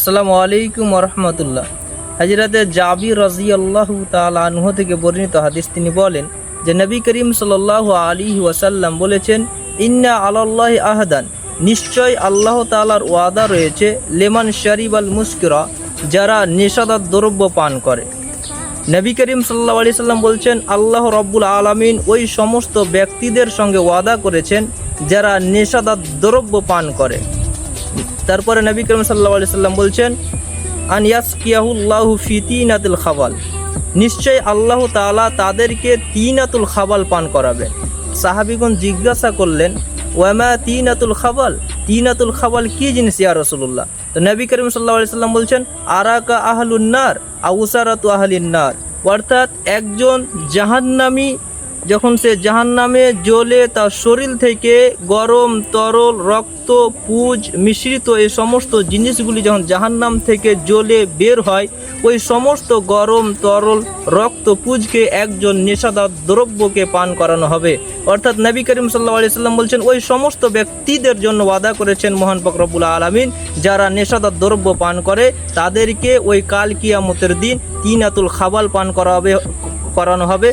আসসালামু আলাইকুম রহমতুল্লাহ। হযরতে জাবির রাদিয়াল্লাহু তাআলা আনহু থেকে বর্ণিত হাদিস, তিনি বলেন যে নবী করিম সাল্লাল্লাহু আলাইহি ওয়াসাল্লাম বলেছেন, ইন্না আলাল্লাহি আহদান, নিশ্চয় আল্লাহ তাআলার ওয়াদা রয়েছে, লেমান শারিবাল মুসকিরা, যারা নেশাদার দ্রব্য পান করে। নবী করিম সাল্লাল্লাহু আলাইহি সাল্লাম বলছেন, আল্লাহ রাব্বুল আলামিন ওই সমস্ত ব্যক্তিদের সঙ্গে ওয়াদা করেছেন যারা নেশাদার দ্রব্য পান করে। তারপরে নবী করিম সাল্লাল্লাহু আলাইহি সাল্লাম বলছেন, আন ইয়াসকিয়াহুল্লাহু ফি তিনাতুল খাবাল, নিশ্চয় আল্লাহ তাআলা তাদেরকে তিনাতুল খাবাল পান করাবেন। সাহাবীগণ জিজ্ঞাসা করলেন, ওয়ামা তিনাতুল খাবাল, তিনাতুল খাবাল কি জিনিস ইয়া রাসূলুল্লাহ? তো নবী করিম সাল্লাল্লাহু আলাইহি সাল্লাম বলছেন, আরাকা আহলুন নার আও উসারাতু আহলিন নার, অর্থাৎ একজন জাহান্নামী যখন সে জাহান্নামে জ্বলে তার শরীর থেকে গরম তরল রক্ত পুজ মিশ্রিত এই সমস্ত জিনিসগুলি যখন জাহান্নাম থেকে জ্বলে বের হয়, ওই সমস্ত গরম তরল রক্ত পুজকে একজন নেশাদার দ্রব্যকে পান করানো হবে। অর্থাৎ নবী করিম সাল্লাল্লাহু আলাইহি সাল্লাম বলছেন, ওই সমস্ত ব্যক্তিদের জন্য ওয়াদা করেছেন মহান পাক রব্বুল আলামিন, যারা নেশাদার দ্রব্য পান করে তাদেরকে ওই কাল কিয়ামতের দিন তিনাতুল খাবাল পান করানো হবে।